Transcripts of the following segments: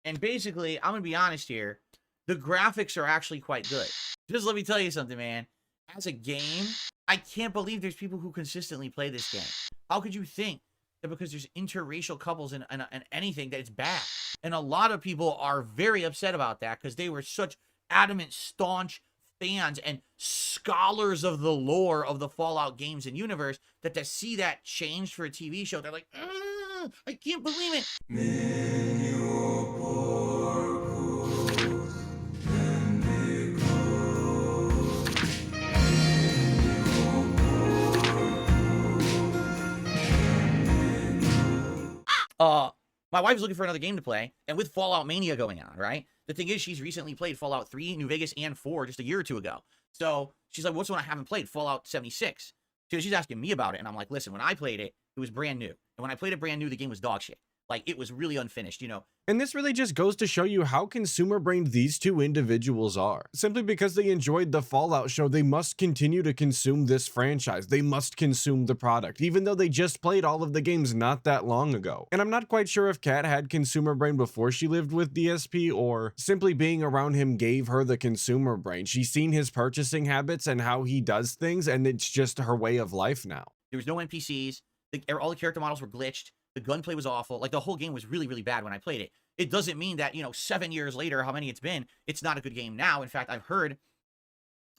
And basically, I'm gonna be honest here, the graphics are actually quite good. Just let me tell you something, man. As a game, I can't believe there's people who consistently play this game. How could you think that because there's interracial couples and anything that it's bad? And a lot of people are very upset about that because they were such adamant, staunch fans and scholars of the lore of the Fallout games and universe that to see that changed for a TV show, they're like, I can't believe it. uh my wife's looking for another game to play, and with Fallout Mania going on, right? The thing is, she's recently played Fallout 3, New Vegas, and 4 just a year or two ago. So she's like, what's the one I haven't played? Fallout 76. So she's asking me about it, and I'm like, listen, when I played it, it was brand new. And when I played it brand new, the game was dog shit. Like, it was really unfinished. And this really just goes to show you how consumer brained these two individuals are. Simply because they enjoyed the Fallout show, they must continue to consume this franchise. They must consume the product, even though they just played all of the games not that long ago. And I'm not quite sure if Kat had consumer brain before she lived with DSP, or simply being around him gave her the consumer brain. She's seen his purchasing habits and how he does things, and it's just her way of life now. There was no NPCs. All the character models were glitched. The gunplay was awful. Like, the whole game was really, really bad when I played it. It doesn't mean that, 7 years later, how many it's been, it's not a good game now. In fact, I've heard,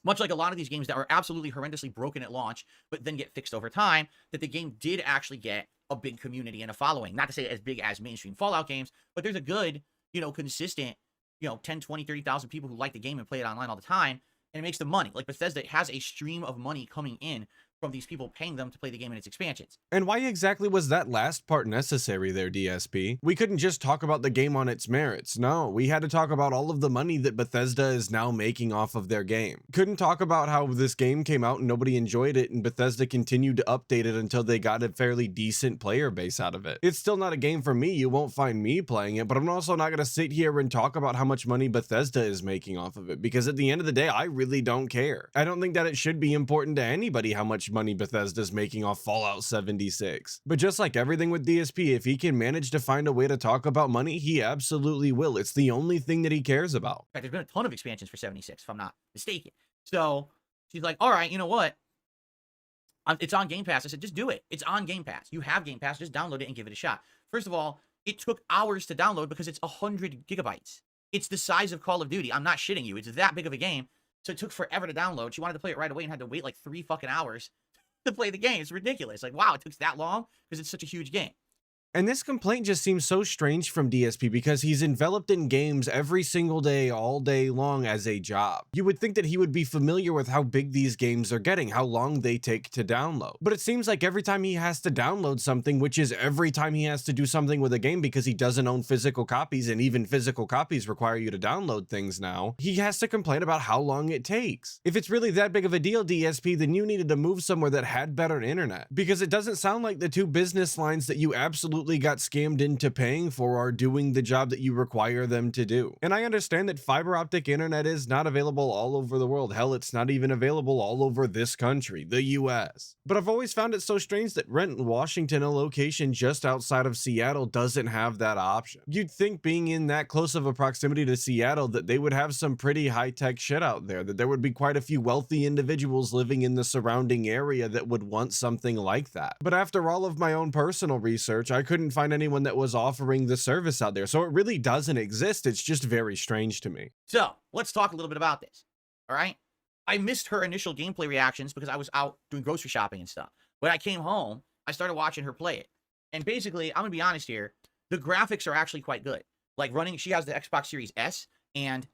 much like a lot of these games that were absolutely horrendously broken at launch, but then get fixed over time, that the game did actually get a big community and a following. Not to say as big as mainstream Fallout games, but there's a good, consistent, 10, 20, 30,000 people who like the game and play it online all the time, and it makes them money. Like, Bethesda has a stream of money coming in from these people paying them to play the game and its expansions. And why exactly was that last part necessary there, DSP? We couldn't just talk about the game on its merits. No, we had to talk about all of the money that Bethesda is now making off of their game. Couldn't talk about how this game came out and nobody enjoyed it, and Bethesda continued to update it until they got a fairly decent player base out of it. It's still not a game for me. You won't find me playing it, but I'm also not going to sit here and talk about how much money Bethesda is making off of it, because at the end of the day, I really don't care. I don't think that it should be important to anybody how much money Bethesda's making off Fallout 76. But just like everything with DSP, if he can manage to find a way to talk about money, he absolutely will. It's the only thing that he cares about. In fact, there's been a ton of expansions for 76, if I'm not mistaken. So she's like, all right, you know what? It's on Game Pass. I said, just do it. It's on Game Pass. You have Game Pass. Just download it and give it a shot. First of all, it took hours to download because it's 100 gigabytes. It's the size of Call of Duty. I'm not shitting you. It's that big of a game. So it took forever to download. She wanted to play it right away and had to wait like 3 fucking hours to play the game. It's ridiculous. Like, wow, it took that long because it's such a huge game. And this complaint just seems so strange from DSP because he's enveloped in games every single day, all day long as a job. You would think that he would be familiar with how big these games are getting, how long they take to download. But it seems like every time he has to download something, which is every time he has to do something with a game because he doesn't own physical copies, and even physical copies require you to download things now, he has to complain about how long it takes. If it's really that big of a deal, DSP, then you needed to move somewhere that had better internet, because it doesn't sound like the two business lines that you absolutely got scammed into paying for are doing the job that you require them to do. And I understand that fiber optic internet is not available all over the world. Hell, it's not even available all over this country, the US. But I've always found it so strange that Renton, Washington, a location just outside of Seattle, doesn't have that option. You'd think, being in that close of a proximity to Seattle, that they would have some pretty high-tech shit out there, that there would be quite a few wealthy individuals living in the surrounding area that would want something like that. But after all of my own personal research, I couldn't find anyone that was offering the service out there, so it really doesn't exist. It's just very strange to me. So let's talk a little bit about this. All right, I missed her initial gameplay reactions because I was out doing grocery shopping and stuff. When I came home, I started watching her play it, and basically, I'm gonna be honest here, the graphics are actually quite good. Like, she has the Xbox Series S, and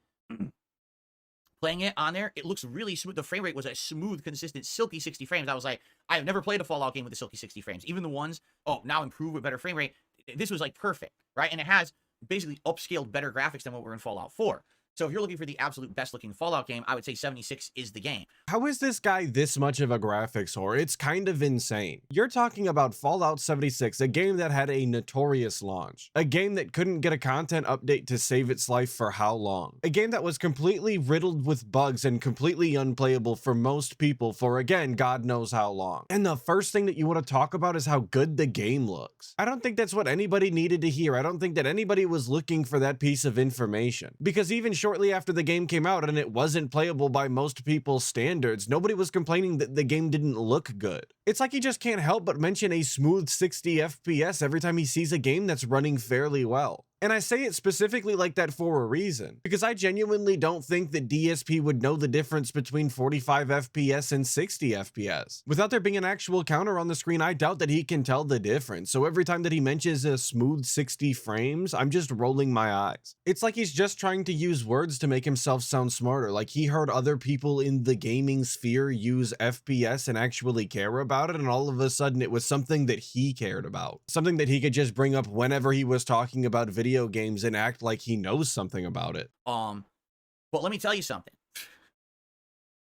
playing it on there, it looks really smooth. The frame rate was a smooth, consistent, silky 60 frames. I was like, I have never played a Fallout game with a silky 60 frames. Even the ones, now improved with better frame rate. This was like perfect, right? And it has basically upscaled better graphics than what were in Fallout 4. So if you're looking for the absolute best looking Fallout game, I would say 76 is the game. How is this guy this much of a graphics whore? It's kind of insane. You're talking about Fallout 76, a game that had a notorious launch, a game that couldn't get a content update to save its life for how long, a game that was completely riddled with bugs and completely unplayable for most people for, again, God knows how long. And the first thing that you want to talk about is how good the game looks. I don't think that's what anybody needed to hear. I don't think that anybody was looking for that piece of information, because even shortly after the game came out and it wasn't playable by most people's standards, nobody was complaining that the game didn't look good. It's like he just can't help but mention a smooth 60 FPS every time he sees a game that's running fairly well. And I say it specifically like that for a reason, because I genuinely don't think that DSP would know the difference between 45 FPS and 60 FPS. Without there being an actual counter on the screen, I doubt that he can tell the difference. So every time that he mentions a smooth 60 frames, I'm just rolling my eyes. It's like he's just trying to use words to make himself sound smarter, like he heard other people in the gaming sphere use FPS and actually care about it, and all of a sudden it was something that he cared about. Something that he could just bring up whenever he was talking about video games and act like he knows something about it. But let me tell you something.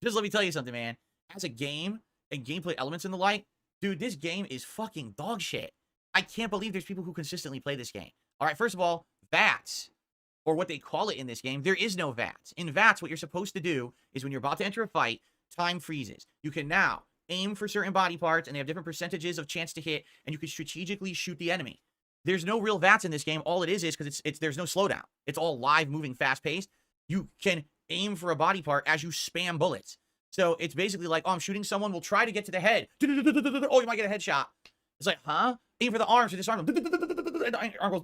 Just let me tell you something, man. As a game and gameplay elements and the like, dude, this game is fucking dog shit. I can't believe there's people who consistently play this game. All right, first of all, VATS, or what they call it in this game, there is no VATS. In VATS, what you're supposed to do is when you're about to enter a fight, time freezes. You can now aim for certain body parts, and they have different percentages of chance to hit, and you can strategically shoot the enemy. There's no real VATS in this game. All it is because there's no slowdown. It's all live, moving, fast-paced. You can aim for a body part as you spam bullets. So it's basically like, oh, I'm shooting someone. We'll try to get to the head. Oh, you might get a headshot. It's like, huh? Aim for the arm to disarm them. And the arm goes,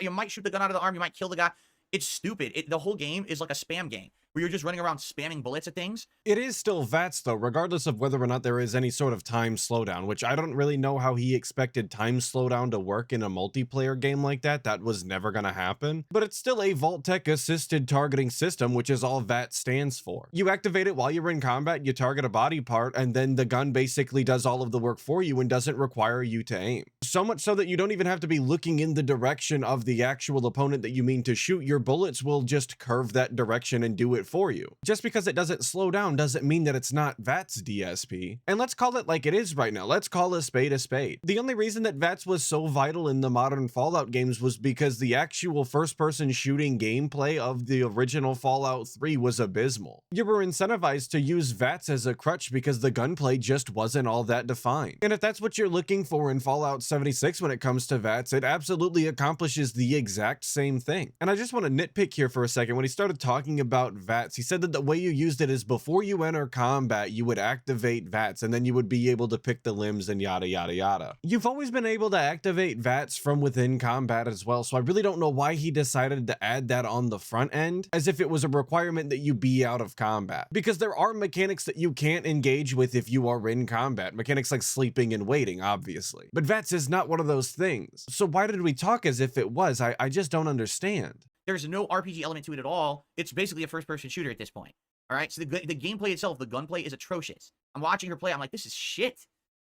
you might shoot the gun out of the arm. You might kill the guy. It's stupid. The whole game is like a spam game where you're just running around spamming bullets at things. It is still VATS though, regardless of whether or not there is any sort of time slowdown, which I don't really know how he expected time slowdown to work in a multiplayer game like that. That was never going to happen. But it's still a Vault-Tec assisted targeting system, which is all VATS stands for. You activate it while you're in combat, you target a body part, and then the gun basically does all of the work for you and doesn't require you to aim. So much so that you don't even have to be looking in the direction of the actual opponent that you mean to shoot. Your bullets will just curve that direction and do it for you. Just because it doesn't slow down doesn't mean that it's not VATS DSP. And let's call it like it is right now. Let's call a spade a spade. The only reason that VATS was so vital in the modern Fallout games was because the actual first-person shooting gameplay of the original Fallout 3 was abysmal. You were incentivized to use VATS as a crutch because the gunplay just wasn't all that defined. And if that's what you're looking for in Fallout 76 when it comes to VATS, it absolutely accomplishes the exact same thing. And I just want to nitpick here for a second. When he started talking about VATS, he said that the way you used it is before you enter combat, you would activate VATS and then you would be able to pick the limbs and yada yada yada. You've always been able to activate VATS from within combat as well, so I really don't know why he decided to add that on the front end as if it was a requirement that you be out of combat. Because there are mechanics that you can't engage with if you are in combat, mechanics like sleeping and waiting, obviously. But VATS is not one of those things. So why did we talk as if it was? I just don't understand. There's no RPG element to it at all. It's basically a first-person shooter at this point. All right, so the gameplay itself, the gunplay is atrocious. I'm watching her play. I'm like, this is shit.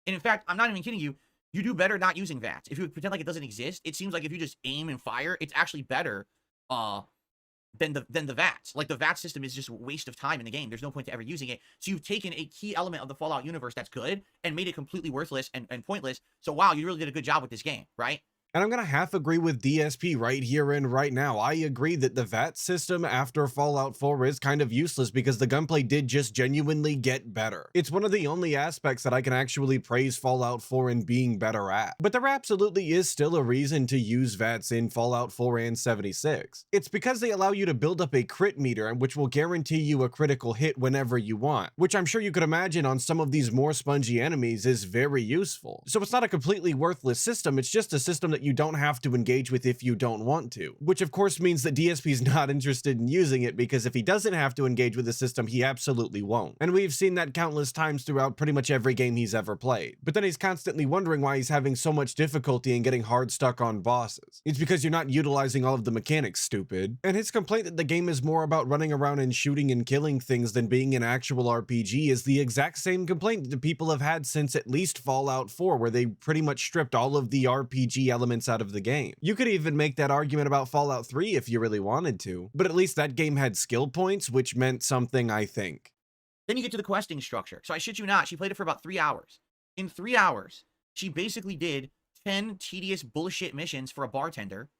And in fact, I'm not even kidding you. You do better not using VATS. If you pretend like it doesn't exist, it seems like if you just aim and fire, it's actually better than the VATS. Like the VATS system is just a waste of time in the game. There's no point to ever using it. So you've taken a key element of the Fallout universe that's good and made it completely worthless and pointless. So wow, you really did a good job with this game, right? And I'm going to half agree with DSP right here and right now. I agree that the VATS system after Fallout 4 is kind of useless because the gunplay did just genuinely get better. It's one of the only aspects that I can actually praise Fallout 4 in being better at. But there absolutely is still a reason to use VATS in Fallout 4 and 76. It's because they allow you to build up a crit meter, which will guarantee you a critical hit whenever you want, which I'm sure you could imagine on some of these more spongy enemies is very useful. So it's not a completely worthless system, it's just a system that you don't have to engage with if you don't want to, which of course means that DSP is not interested in using it because if he doesn't have to engage with the system, he absolutely won't. And we've seen that countless times throughout pretty much every game he's ever played. But then he's constantly wondering why he's having so much difficulty in getting hard stuck on bosses. It's because you're not utilizing all of the mechanics, stupid. And his complaint that the game is more about running around and shooting and killing things than being an actual RPG is the exact same complaint that the people have had since at least Fallout 4, where they pretty much stripped all of the RPG elements elements out of the game. You could even make that argument about Fallout 3 if you really wanted to, but at least that game had skill points, which meant something, I think. Then you get to the questing structure. So I shit you not, she played it for about 3 hours. In 3 hours, she basically did 10 tedious bullshit missions for a bartender.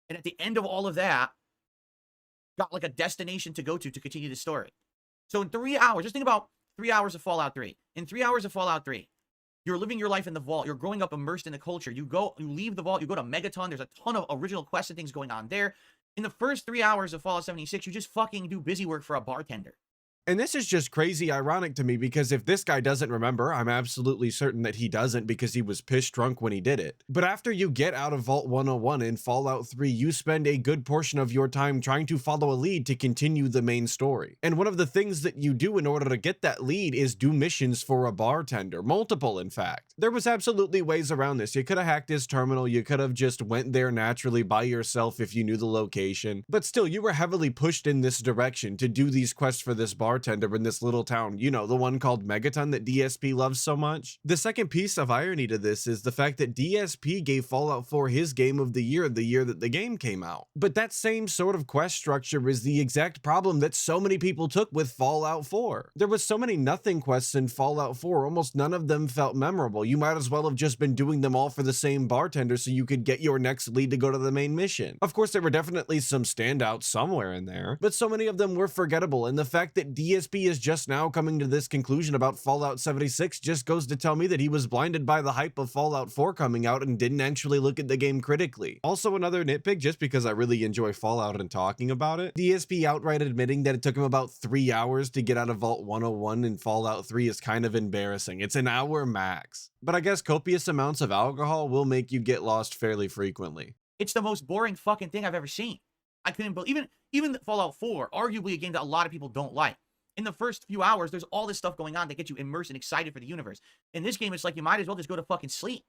And at the end of all of that, got like a destination to go to continue the story. So in 3 hours, just think about 3 hours of Fallout 3. In 3 hours of Fallout 3, you're living your life in the vault. You're growing up immersed in the culture. You leave the vault, you go to Megaton. There's a ton of original quests and things going on there. In the first 3 hours of Fallout 76, you just fucking do busy work for a bartender. And this is just crazy ironic to me because if this guy doesn't remember, I'm absolutely certain that he doesn't because he was piss drunk when he did it. But after you get out of Vault 101 in Fallout 3, you spend a good portion of your time trying to follow a lead to continue the main story. And one of the things that you do in order to get that lead is do missions for a bartender. Multiple, in fact. There was absolutely ways around this. You could have hacked his terminal, you could have just went there naturally by yourself if you knew the location. But still, you were heavily pushed in this direction to do these quests for this bartender in this little town, you know, the one called Megaton that DSP loves so much. The second piece of irony to this is the fact that DSP gave Fallout 4 his game of the year that the game came out. But that same sort of quest structure is the exact problem that so many people took with Fallout 4. There was so many nothing quests in Fallout 4, almost none of them felt memorable. You might as well have just been doing them all for the same bartender so you could get your next lead to go to the main mission. Of course, there were definitely some standouts somewhere in there, but so many of them were forgettable, and the fact that DSP is just now coming to this conclusion about Fallout 76 just goes to tell me that he was blinded by the hype of Fallout 4 coming out and didn't actually look at the game critically. Also, another nitpick, just because I really enjoy Fallout and talking about it, DSP outright admitting that it took him about 3 hours to get out of Vault 101 in Fallout 3 is kind of embarrassing. It's an hour max. But I guess copious amounts of alcohol will make you get lost fairly frequently. It's the most boring fucking thing I've ever seen. I couldn't believe, even Fallout 4, arguably a game that a lot of people don't like. In the first few hours, there's all this stuff going on that gets you immersed and excited for the universe. In this game, it's like you might as well just go to fucking sleep.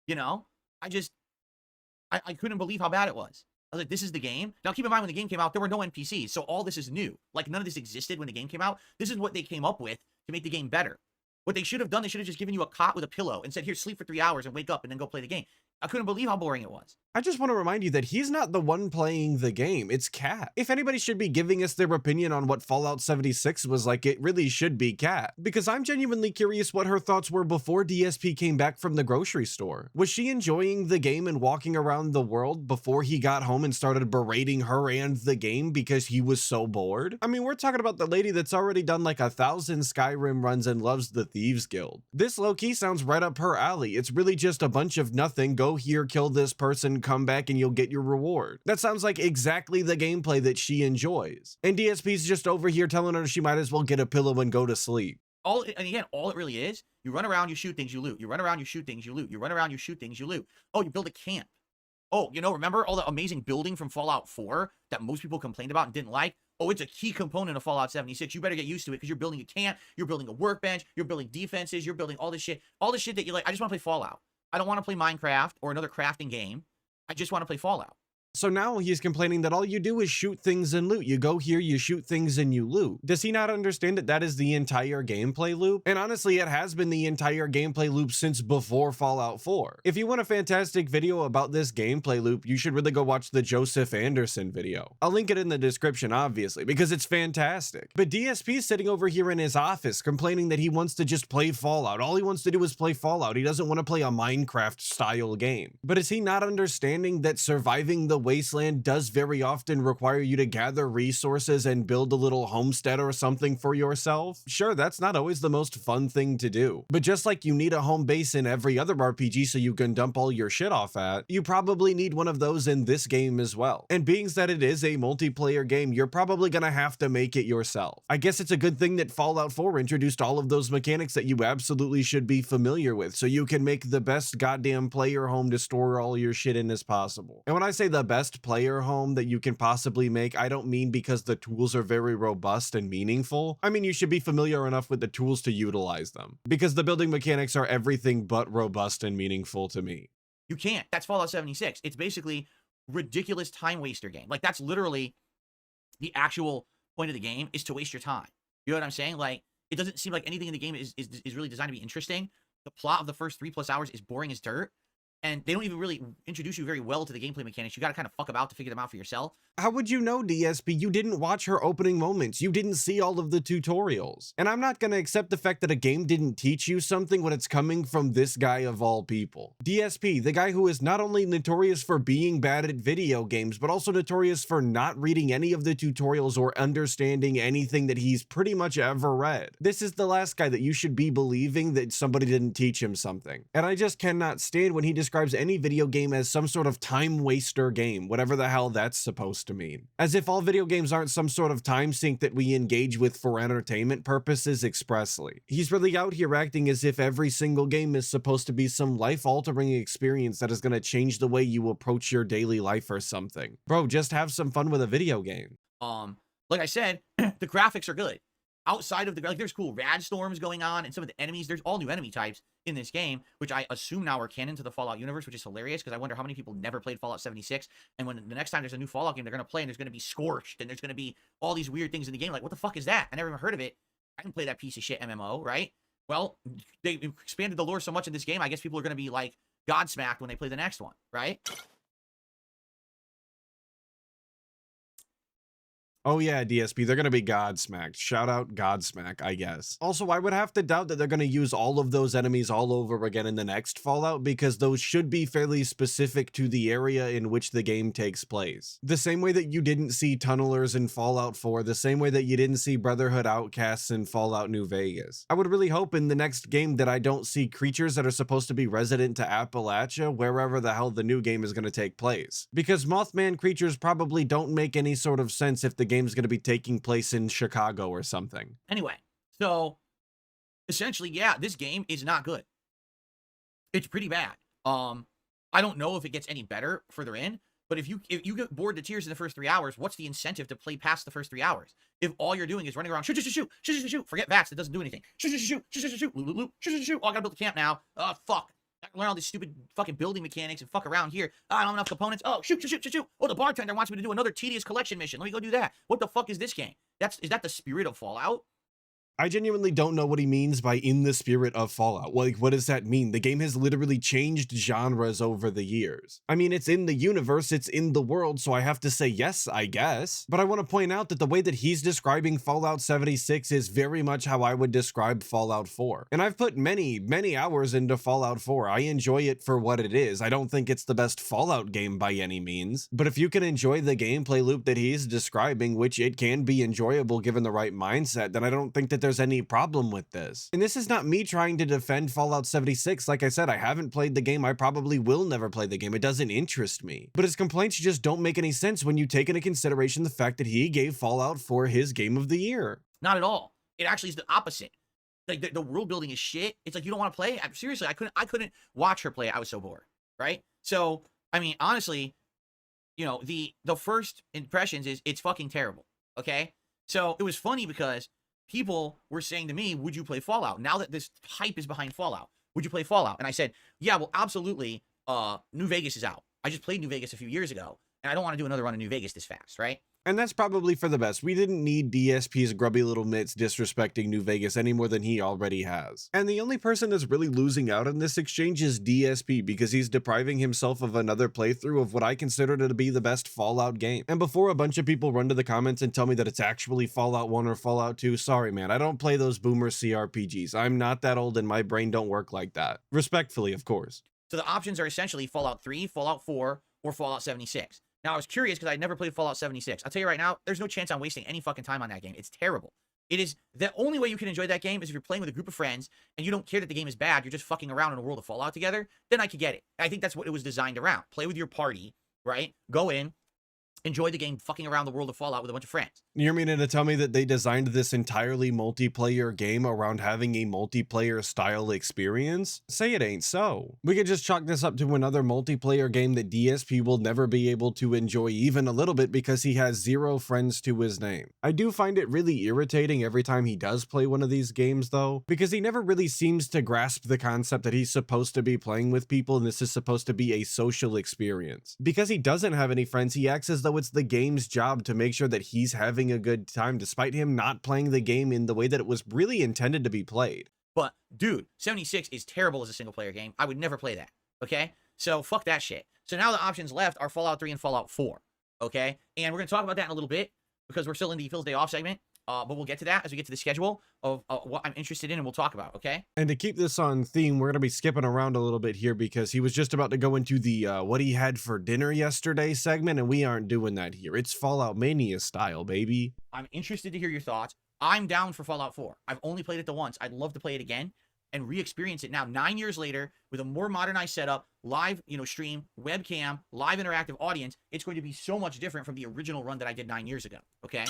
You know? I couldn't believe how bad it was. I was like, this is the game? Now, keep in mind, when the game came out, there were no NPCs, so all this is new. Like, none of this existed when the game came out. This is what they came up with to make the game better. What they should have done, they should have just given you a cot with a pillow and said, here, sleep for 3 hours and wake up and then go play the game. I couldn't believe how boring it was. I just want to remind you that he's not the one playing the game, it's Kat. If anybody should be giving us their opinion on what Fallout 76 was like, it really should be Kat. Because I'm genuinely curious what her thoughts were before DSP came back from the grocery store. Was she enjoying the game and walking around the world before he got home and started berating her and the game because he was so bored? I mean, we're talking about the lady that's already done like 1,000 Skyrim runs and loves the Thieves Guild. This low-key sounds right up her alley. It's really just a bunch of nothing, go here, kill this person, come back and you'll get your reward. That sounds like exactly the gameplay that she enjoys. And DSP's just over here telling her she might as well get a pillow and go to sleep. And again, all it really is, you run around, you shoot things, you loot. You run around, you shoot things, you loot. You run around, you shoot things, you loot. Oh, you build a camp. Oh, remember all the amazing building from Fallout 4 that most people complained about and didn't like? Oh, it's a key component of Fallout 76. You better get used to it because you're building a camp, you're building a workbench, you're building defenses, you're building all this shit. All this shit that you're like, I just want to play Fallout. I don't want to play Minecraft or another crafting game. I just want to play Fallout. So now he's complaining that all you do is shoot things and loot. You go here, you shoot things and you loot. Does he not understand that that is the entire gameplay loop? And honestly, it has been the entire gameplay loop since before Fallout 4. If you want a fantastic video about this gameplay loop, you should really go watch the Joseph Anderson video. I'll link it in the description, obviously, because it's fantastic. But DSP's sitting over here in his office complaining that he wants to just play Fallout. All he wants to do is play Fallout. He doesn't want to play a Minecraft-style game. But is he not understanding that surviving the wasteland does very often require you to gather resources and build a little homestead or something for yourself? Sure, that's not always the most fun thing to do, but just like you need a home base in every other RPG so you can dump all your shit off at, you probably need one of those in this game as well. And being that it is a multiplayer game, you're probably gonna have to make it yourself. I guess it's a good thing that Fallout 4 introduced all of those mechanics that you absolutely should be familiar with, so you can make the best goddamn player home to store all your shit in as possible. And when I say the best player home that you can possibly make, I don't mean because the tools are very robust and meaningful. I mean, you should be familiar enough with the tools to utilize them, because the building mechanics are everything but robust and meaningful to me. You can't. That's Fallout 76. It's basically ridiculous time waster game. Like, that's literally the actual point of the game, is to waste your time. You know what I'm saying? Like, it doesn't seem like anything in the game is really designed to be interesting. The plot of the first 3+ hours is boring as dirt. and they don't even really introduce you very well to the gameplay mechanics. You got to kind of fuck about to figure them out for yourself. How would you know, DSP? You didn't watch her opening moments. You didn't see all of the tutorials. And I'm not going to accept the fact that a game didn't teach you something when it's coming from this guy of all people. DSP, the guy who is not only notorious for being bad at video games, but also notorious for not reading any of the tutorials or understanding anything that he's pretty much ever read. This is the last guy that you should be believing that somebody didn't teach him something. And I just cannot stand when he describes any video game as some sort of time waster game, whatever the hell that's supposed to mean. As if all video games aren't some sort of time sink that we engage with for entertainment purposes expressly. He's really out here acting as if every single game is supposed to be some life-altering experience that is going to change the way you approach your daily life or something. Bro, just have some fun with a video game. Like I said, the graphics are good. Outside of the, like, there's cool rad storms going on, and some of the enemies, there's all new enemy types in this game, which I assume now are canon to the Fallout universe, which is hilarious, because I wonder how many people never played Fallout 76, and when the next time there's a new Fallout game they're going to play, and there's going to be Scorched, and there's going to be all these weird things in the game, like, what the fuck is that? I never even heard of it. I didn't play that piece of shit MMO, right? Well, they expanded the lore so much in this game, I guess people are going to be, like, godsmacked when they play the next one, right? Oh yeah, DSP, they're gonna be Godsmacked. Shout out Godsmack, I guess. Also, I would have to doubt that they're gonna use all of those enemies all over again in the next Fallout, because those should be fairly specific to the area in which the game takes place. The same way that you didn't see Tunnelers in Fallout 4, the same way that you didn't see Brotherhood Outcasts in Fallout New Vegas. I would really hope in the next game that I don't see creatures that are supposed to be resident to Appalachia, wherever the hell the new game is gonna take place. Because Mothman creatures probably don't make any sort of sense if the game's going to be taking place in Chicago or something. Anyway, so essentially, yeah, this game is not good. It's pretty bad. I don't know if it gets any better further in, but if you get bored to tears in the first 3 hours, what's the incentive to play past the first 3 hours? If all you're doing is running around, shoot, shoot, shoot, shoot, shoot, shoot, shoot, forget VATS, it doesn't do anything. Shoot, shoot, shoot, shoot, shoot, shoot, shoot, loop, loop, loop, shoot, shoot, shoot. Oh, I gotta build a camp now. Oh, fuck. I can learn all these stupid fucking building mechanics and fuck around here. I don't have enough components. Oh, shoot, shoot, shoot, shoot, shoot. Oh, the bartender wants me to do another tedious collection mission. Let me go do that. What the fuck is this game? Is that the spirit of Fallout? I genuinely don't know what he means by in the spirit of Fallout. Like, what does that mean? The game has literally changed genres over the years. I mean, it's in the universe, it's in the world, so I have to say yes, I guess. But I want to point out that the way that he's describing Fallout 76 is very much how I would describe Fallout 4. And I've put many, many hours into Fallout 4. I enjoy it for what it is. I don't think it's the best Fallout game by any means. But if you can enjoy the gameplay loop that he's describing, which it can be enjoyable given the right mindset, then I don't think that there's any problem with this. And this is not me trying to defend Fallout 76. Like I said, I haven't played the game. I probably will never play the game. It doesn't interest me. But his complaints just don't make any sense when you take into consideration the fact that he gave Fallout 4 his game of the year. Not at all. It actually is the opposite. Like, the world building is shit. It's like, you don't want to play it. Seriously, I couldn't watch her play it. I was so bored, right? So, I mean, honestly, you know, the first impressions is it's fucking terrible, okay? So it was funny because people were saying to me, would you play Fallout? Now that this hype is behind Fallout, would you play Fallout? And I said, yeah, well, absolutely. New Vegas is out. I just played New Vegas a few years ago, and I don't want to do another run of New Vegas this fast, right? And that's probably for the best. We didn't need DSP's grubby little mitts disrespecting New Vegas any more than he already has. And the only person that's really losing out in this exchange is DSP, because he's depriving himself of another playthrough of what I consider to be the best Fallout game. And before a bunch of people run to the comments and tell me that it's actually Fallout 1 or Fallout 2, sorry man, I don't play those boomer CRPGs. I'm not that old and my brain don't work like that. Respectfully, of course. So the options are essentially Fallout 3, Fallout 4, or Fallout 76. Now, I was curious because I'd never played Fallout 76. I'll tell you right now, there's no chance I'm wasting any fucking time on that game. It's terrible. It is the only way you can enjoy that game is if you're playing with a group of friends and you don't care that the game is bad. You're just fucking around in a world of Fallout together. Then I could get it. I think that's what it was designed around. Play with your party, right? Go in, enjoy the game, fucking around the world of Fallout with a bunch of friends. You're meaning to tell me that they designed this entirely multiplayer game around having a multiplayer style experience? Say it ain't so. We could just chalk this up to another multiplayer game that DSP will never be able to enjoy even a little bit because he has 0 friends to his name. I do find it really irritating every time he does play one of these games though, because he never really seems to grasp the concept that he's supposed to be playing with people and this is supposed to be a social experience. Because he doesn't have any friends, he acts as though it's the game's job to make sure that he's having a good time despite him not playing the game in the way that it was really intended to be played. But dude, 76 is terrible as a single player game. I would never play that. Okay? So fuck that shit. So now the options left are Fallout 3 and Fallout 4. Okay? And we're going to talk about that in a little bit because we're still in the Phil's Day Off segment. But we'll get to that as we get to the schedule of what I'm interested in and we'll talk about, okay? And to keep this on theme, we're going to be skipping around a little bit here because he was just about to go into the what he had for dinner yesterday segment, and we aren't doing that here. It's Fallout Mania style, baby. I'm interested to hear your thoughts. I'm down for Fallout 4. I've only played it the once. I'd love to play it again and re-experience it now 9 years later with a more modernized setup, live, stream, webcam, live interactive audience. It's going to be so much different from the original run that I did 9 years ago, okay?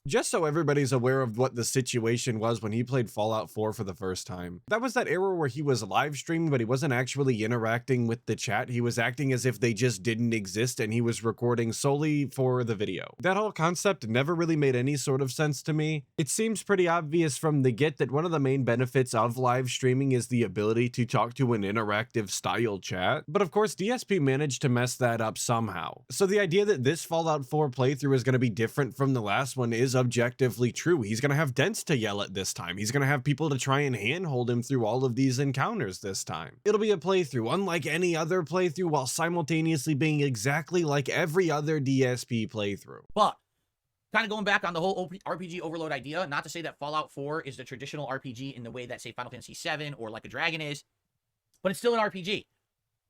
Just so everybody's aware of what the situation was when he played Fallout 4 for the first time. That was that era where he was live streaming, but he wasn't actually interacting with the chat. He was acting as if they just didn't exist and he was recording solely for the video. That whole concept never really made any sort of sense to me. It seems pretty obvious from the get that one of the main benefits of live streaming is the ability to talk to an interactive style chat. But of course, DSP managed to mess that up somehow. So the idea that this Fallout 4 playthrough is going to be different from the last one is objectively true. He's going to have dents to yell at this time. He's going to have people to try and handhold him through all of these encounters this time. It'll be a playthrough unlike any other playthrough while simultaneously being exactly like every other DSP playthrough. But kind of going back on the whole RPG overload idea, not to say that Fallout 4 is the traditional RPG in the way that, say, Final Fantasy 7 or Like a Dragon is, but it's still an RPG.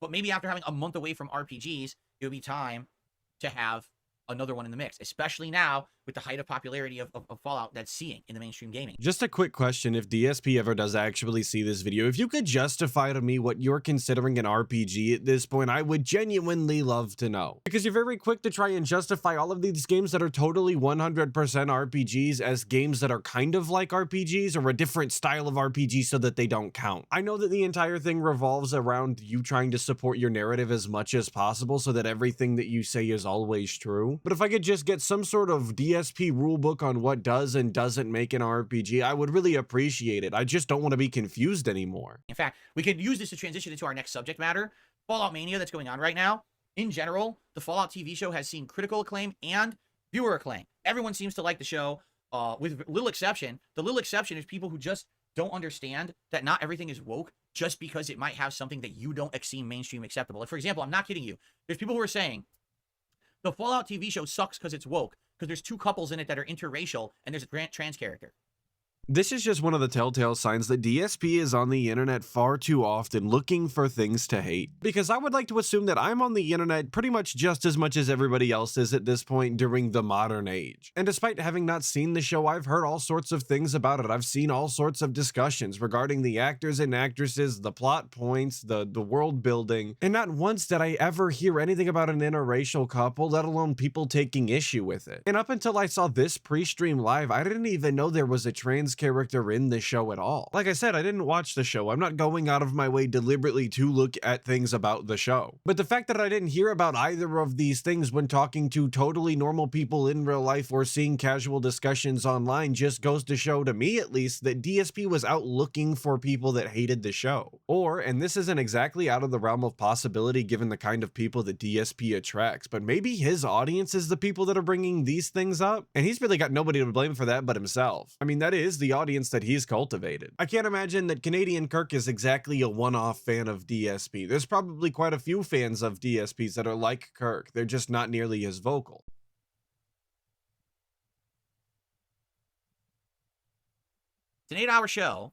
But maybe after having a month away from RPGs, it would be time to have another one in the mix, especially now with the height of popularity of Fallout that's seeing in the mainstream gaming. Just a quick question, if DSP ever does actually see this video, if you could justify to me what you're considering an RPG at this point, I would genuinely love to know. Because you're very quick to try and justify all of these games that are totally 100% RPGs as games that are kind of like RPGs or a different style of RPG so that they don't count. I know that the entire thing revolves around you trying to support your narrative as much as possible so that everything that you say is always true. But if I could just get some sort of DSP rulebook on what does and doesn't make an RPG, I would really appreciate it. I just don't want to be confused anymore. In fact, we could use this to transition into our next subject matter, Fallout Mania that's going on right now. In general, the Fallout TV show has seen critical acclaim and viewer acclaim. Everyone seems to like the show, with little exception. The little exception is people who just don't understand that not everything is woke just because it might have something that you don't seem mainstream acceptable. Like, for example, I'm not kidding you. There's people who are saying, the Fallout TV show sucks because it's woke, because there's 2 couples in it that are interracial, and there's a trans character. This is just one of the telltale signs that DSP is on the internet far too often looking for things to hate. Because I would like to assume that I'm on the internet pretty much just as much as everybody else is at this point during the modern age. And despite having not seen the show, I've heard all sorts of things about it. I've seen all sorts of discussions regarding the actors and actresses, the plot points, the world building, and not once did I ever hear anything about an interracial couple, let alone people taking issue with it. And up until I saw this pre-stream live, I didn't even know there was a trans character in the show at all. Like I said, I didn't watch the show. I'm not going out of my way deliberately to look at things about the show. But the fact that I didn't hear about either of these things when talking to totally normal people in real life or seeing casual discussions online just goes to show, to me at least, that DSP was out looking for people that hated the show. Or, and this isn't exactly out of the realm of possibility given the kind of people that DSP attracts, but maybe his audience is the people that are bringing these things up, and he's really got nobody to blame for that but himself. I mean, that is the audience that he's cultivated. I can't imagine that Canadian Kirk is exactly a one-off fan of DSP. There's probably quite a few fans of DSPs that are like Kirk. They're just not nearly as vocal. It's an 8-hour show.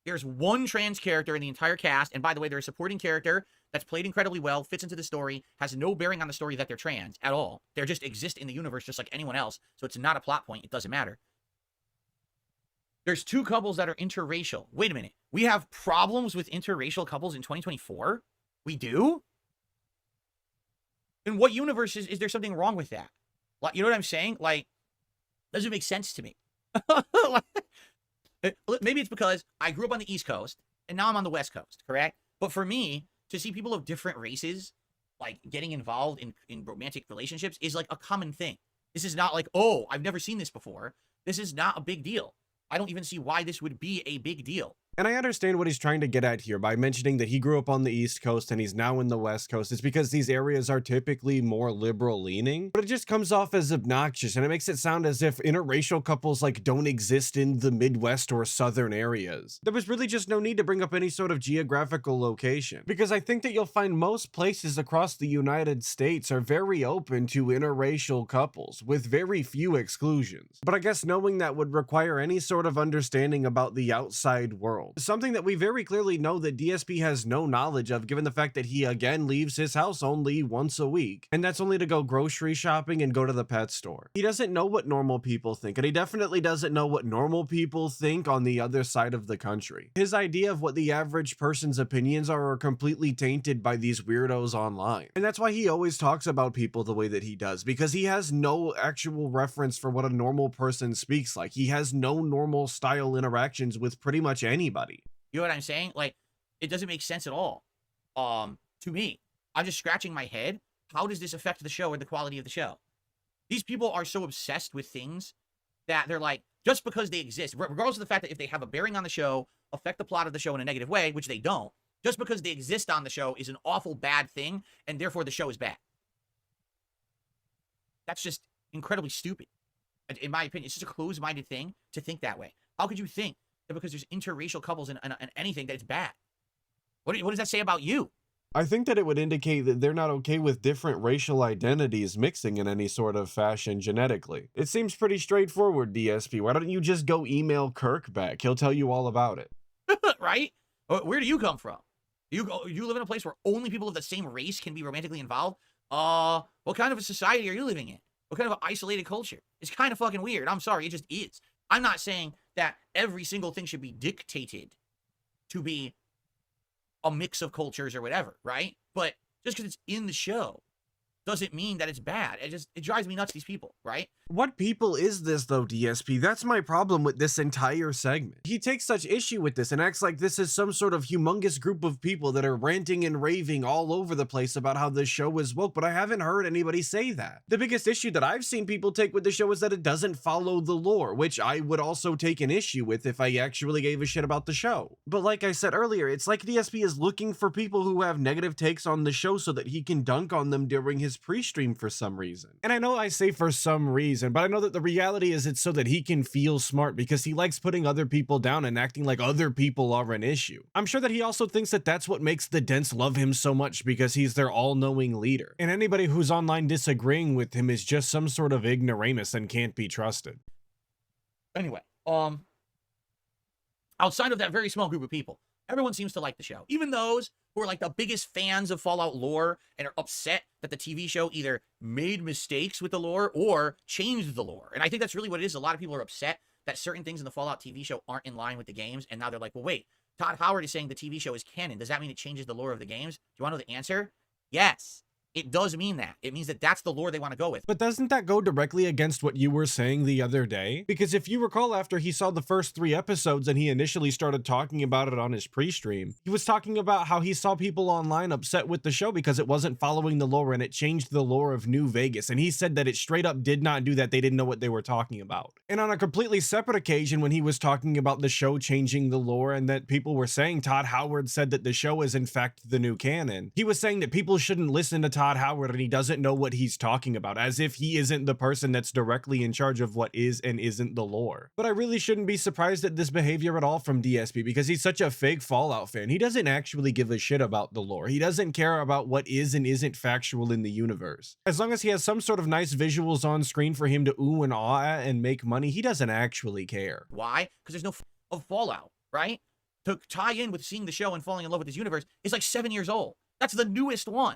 There's one trans character in the entire cast, and by the way, they're a supporting character that's played incredibly well, fits into the story, has no bearing on the story that they're trans at all. They just exist in the universe just like anyone else, so it's not a plot point. It doesn't matter. There's 2 couples that are interracial. Wait a minute. We have problems with interracial couples in 2024? We do? In what universe is there something wrong with that? Like, you know what I'm saying? Like, doesn't make sense to me. Maybe it's because I grew up on the East Coast, and now I'm on the West Coast, correct? But for me, to see people of different races, like, getting involved in romantic relationships is, like, a common thing. This is not like, oh, I've never seen this before. This is not a big deal. I don't even see why this would be a big deal. And I understand what he's trying to get at here by mentioning that he grew up on the East Coast and he's now in the West Coast. It's because these areas are typically more liberal leaning, but it just comes off as obnoxious and it makes it sound as if interracial couples like don't exist in the Midwest or Southern areas. There was really just no need to bring up any sort of geographical location, because I think that you'll find most places across the United States are very open to interracial couples with very few exclusions. But I guess knowing that would require any sort of understanding about the outside world. Something that we very clearly know that DSP has no knowledge of, given the fact that he again leaves his house only once a week, and that's only to go grocery shopping and go to the pet store. He doesn't know what normal people think, and he definitely doesn't know what normal people think on the other side of the country. His idea of what the average person's opinions are completely tainted by these weirdos online. And that's why he always talks about people the way that he does, because he has no actual reference for what a normal person speaks like. He has no normal style interactions with pretty much anybody. You know what I'm saying? Like, it doesn't make sense at all. To me, I'm just scratching my head. How does this affect the show or the quality of the show? These people are so obsessed with things that they're like, just because they exist, regardless of the fact that if they have a bearing on the show, affect the plot of the show in a negative way, which they don't, just because they exist on the show is an awful bad thing, and therefore the show is bad. That's just incredibly stupid. In my opinion, it's just a closed-minded thing to think that way. How could you think that because there's interracial couples and anything that it's bad? What does that say about you? I think that it would indicate that they're not okay with different racial identities mixing in any sort of fashion genetically. It seems pretty straightforward, DSP. Why don't you just go email Kirk back? He'll tell you all about it. Right? Where do you come from? You live in a place where only people of the same race can be romantically involved? What kind of a society are you living in? What kind of an isolated culture? It's kind of fucking weird. I'm sorry, it just is. I'm not saying that every single thing should be dictated to be a mix of cultures or whatever, right? But just because it's in the show doesn't mean that it's bad. It drives me nuts, these people, right? What people is this though, DSP? That's my problem with this entire segment. He takes such issue with this and acts like this is some sort of humongous group of people that are ranting and raving all over the place about how this show is woke, but I haven't heard anybody say that. The biggest issue that I've seen people take with the show is that it doesn't follow the lore, which I would also take an issue with if I actually gave a shit about the show. But like I said earlier, it's like DSP is looking for people who have negative takes on the show so that he can dunk on them during his pre-stream for some reason. And I know I say for some reason, but I know that the reality is it's so that he can feel smart because he likes putting other people down and acting like other people are an issue. I'm sure that he also thinks that that's what makes the Dents love him so much, because he's their all-knowing leader. And anybody who's online disagreeing with him is just some sort of ignoramus and can't be trusted. Anyway, outside of that very small group of people, everyone seems to like the show. Even those who are like the biggest fans of Fallout lore and are upset that the TV show either made mistakes with the lore or changed the lore. And I think that's really what it is. A lot of people are upset that certain things in the Fallout TV show aren't in line with the games. And now they're like, well, wait, Todd Howard is saying the TV show is canon. Does that mean it changes the lore of the games? Do you want to know the answer? Yes. It does mean that. It means that that's the lore they want to go with. But doesn't that go directly against what you were saying the other day? Because if you recall, after he saw the first 3 episodes and he initially started talking about it on his pre-stream, he was talking about how he saw people online upset with the show because it wasn't following the lore and it changed the lore of New Vegas. And he said that it straight up did not do that. They didn't know what they were talking about. And on a completely separate occasion, when he was talking about the show changing the lore and that people were saying Todd Howard said that the show is in fact the new canon, he was saying that people shouldn't listen to Todd Howard and he doesn't know what he's talking about, as if he isn't the person that's directly in charge of what is and isn't the lore. But I really shouldn't be surprised at this behavior at all from DSP, because he's such a fake Fallout fan. He doesn't actually give a shit about the lore. He doesn't care about what is and isn't factual in the universe. As long as he has some sort of nice visuals on screen for him to ooh and awe at and make money, he doesn't actually care. Why? Because there's no of Fallout, right? To tie in with seeing the show and falling in love with this universe is like 7 years old. That's the newest one.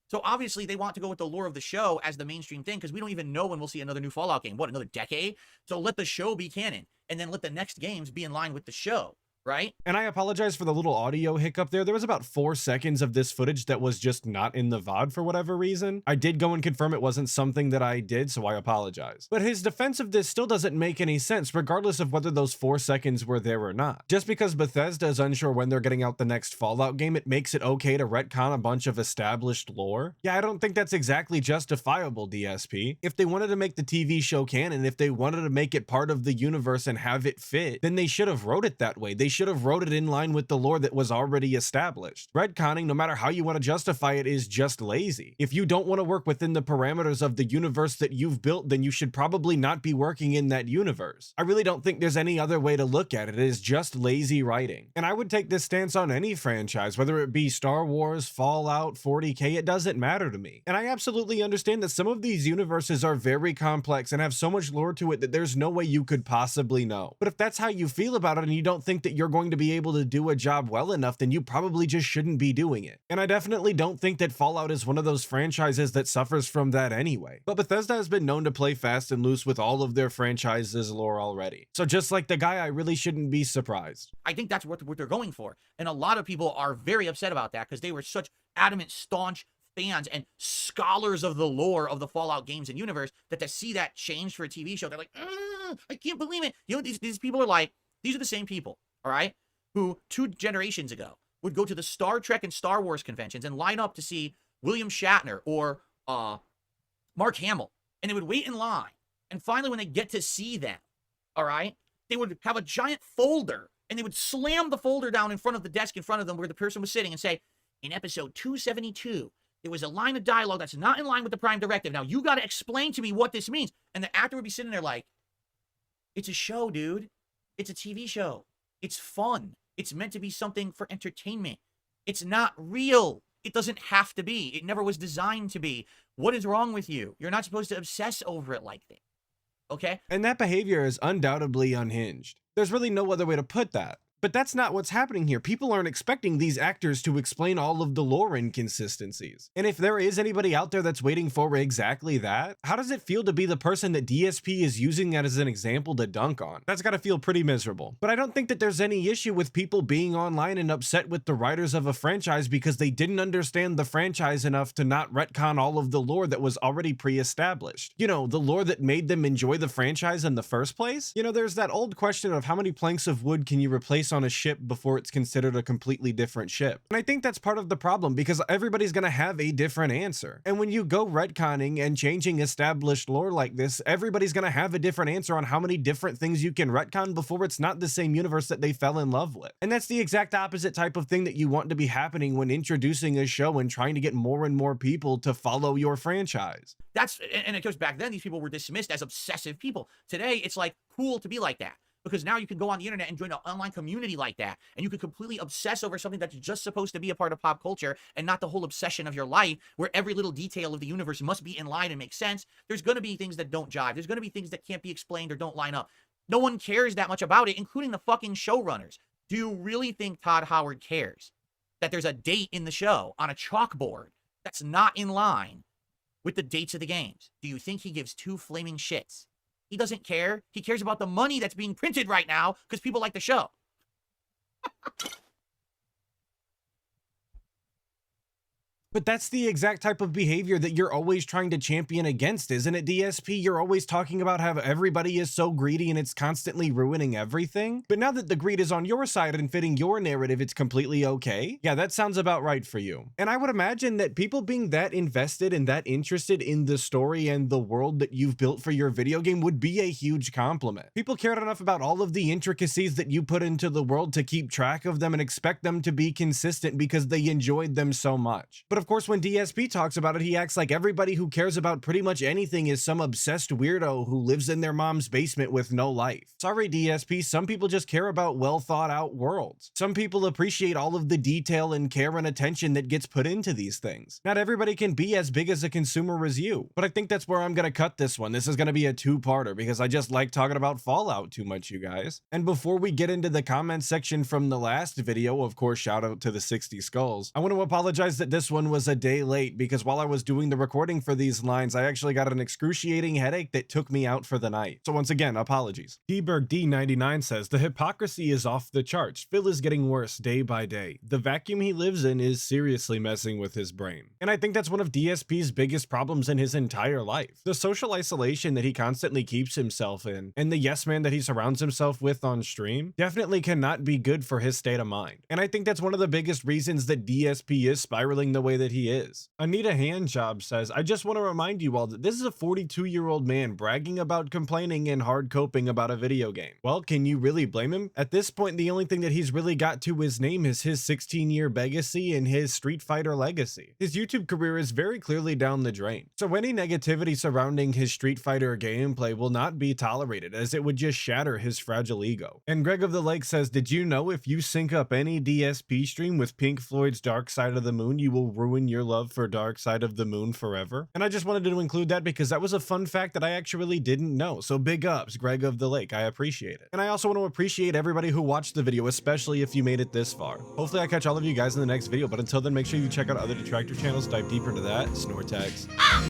So obviously they want to go with the lore of the show as the mainstream thing, because we don't even know when we'll see another new Fallout game. What, another decade? So let the show be canon, and then let the next games be in line with the show, right? And I apologize for the little audio hiccup there. There was about 4 seconds of this footage that was just not in the VOD for whatever reason. I did go and confirm it wasn't something that I did, so I apologize. But his defense of this still doesn't make any sense, regardless of whether those 4 seconds were there or not. Just because Bethesda is unsure when they're getting out the next Fallout game, it makes it okay to retcon a bunch of established lore? Yeah, I don't think that's exactly justifiable, DSP. If they wanted to make the TV show canon, if they wanted to make it part of the universe and have it fit, then they should have wrote it that way. They should have wrote it in line with the lore that was already established. Retconning, no matter how you want to justify it, is just lazy. If you don't want to work within the parameters of the universe that you've built, then you should probably not be working in that universe. I really don't think there's any other way to look at it. It is just lazy writing. And I would take this stance on any franchise, whether it be Star Wars, Fallout, 40K, it doesn't matter to me. And I absolutely understand that some of these universes are very complex and have so much lore to it that there's no way you could possibly know. But if that's how you feel about it and you don't think that you're going to be able to do a job well enough, then you probably just shouldn't be doing it. And I definitely don't think that Fallout is one of those franchises that suffers from that anyway. But Bethesda has been known to play fast and loose with all of their franchises lore already. So just like the guy, I really shouldn't be surprised. I think that's what they're going for. And a lot of people are very upset about that because they were such adamant, staunch fans and scholars of the lore of the Fallout games and universe that to see that change for a TV show, they're like, I can't believe it. You know, these people are like, these are the same people, all right, who 2 generations ago would go to the Star Trek and Star Wars conventions and line up to see William Shatner or Mark Hamill. And they would wait in line. And finally, when they get to see them, all right, they would have a giant folder and they would slam the folder down in front of the desk in front of them where the person was sitting and say, in episode 272, there was a line of dialogue that's not in line with the Prime Directive. Now, you got to explain to me what this means. And the actor would be sitting there like, it's a show, dude. It's a TV show. It's fun. It's meant to be something for entertainment. It's not real. It doesn't have to be. It never was designed to be. What is wrong with you? You're not supposed to obsess over it like this. Okay? And that behavior is undoubtedly unhinged. There's really no other way to put that. But that's not what's happening here. People aren't expecting these actors to explain all of the lore inconsistencies. And if there is anybody out there that's waiting for exactly that, how does it feel to be the person that DSP is using that as an example to dunk on? That's gotta feel pretty miserable. But I don't think that there's any issue with people being online and upset with the writers of a franchise because they didn't understand the franchise enough to not retcon all of the lore that was already pre-established. You know, the lore that made them enjoy the franchise in the first place? You know, there's that old question of how many planks of wood can you replace on a ship before it's considered a completely different ship. And I think that's part of the problem because everybody's gonna have a different answer. And when you go retconning and changing established lore like this, everybody's gonna have a different answer on how many different things you can retcon before it's not the same universe that they fell in love with. And that's the exact opposite type of thing that you want to be happening when introducing a show and trying to get more and more people to follow your franchise. And it goes back then, these people were dismissed as obsessive people. Today, it's like cool to be like that. Because now you can go on the internet and join an online community like that. And you can completely obsess over something that's just supposed to be a part of pop culture and not the whole obsession of your life where every little detail of the universe must be in line and make sense. There's going to be things that don't jive. There's going to be things that can't be explained or don't line up. No one cares that much about it, including the fucking showrunners. Do you really think Todd Howard cares that there's a date in the show on a chalkboard that's not in line with the dates of the games? Do you think he gives 2 flaming shits? He doesn't care. He cares about the money that's being printed right now because people like the show. But that's the exact type of behavior that you're always trying to champion against, isn't it, DSP? You're always talking about how everybody is so greedy and it's constantly ruining everything. But now that the greed is on your side and fitting your narrative, it's completely okay. Yeah, that sounds about right for you. And I would imagine that people being that invested and that interested in the story and the world that you've built for your video game would be a huge compliment. People cared enough about all of the intricacies that you put into the world to keep track of them and expect them to be consistent because they enjoyed them so much. But of course, when DSP talks about it, he acts like everybody who cares about pretty much anything is some obsessed weirdo who lives in their mom's basement with no life. Sorry, DSP, some people just care about well thought out worlds. Some people appreciate all of the detail and care and attention that gets put into these things. Not everybody can be as big as a consumer as you, but I think that's where I'm gonna cut this one. This is gonna be a 2-parter because I just like talking about Fallout too much, you guys. And before we get into the comment section from the last video, of course, shout out to the 60 Skulls, I want to apologize that this one was a day late because while I was doing the recording for these lines, I actually got an excruciating headache that took me out for the night. So once again, apologies. Heberg D99 says, the hypocrisy is off the charts. Phil is getting worse day by day. The vacuum he lives in is seriously messing with his brain. And I think that's one of DSP's biggest problems in his entire life. The social isolation that he constantly keeps himself in, and the yes man that he surrounds himself with on stream, definitely cannot be good for his state of mind. And I think that's one of the biggest reasons that DSP is spiraling the way way that he is. Anita Handjob says, I just want to remind you all that this is a 42-year-old man bragging about complaining and hard coping about a video game. Well, can you really blame him? At this point, the only thing that he's really got to his name is his 16-year legacy and his Street Fighter legacy. His YouTube career is very clearly down the drain. So any negativity surrounding his Street Fighter gameplay will not be tolerated, as it would just shatter his fragile ego. And Greg of the Lake says, did you know if you sync up any DSP stream with Pink Floyd's Dark Side of the Moon, you will ruin your love for Dark Side of the Moon forever? And I just wanted to include that because that was a fun fact that I actually didn't know. So big ups, Greg of the Lake. I appreciate it. And I also want to appreciate everybody who watched the video, especially if you made it this far. Hopefully I catch all of you guys in the next video, but until then, make sure you check out other Detractor channels, dive deeper into that. Snortax.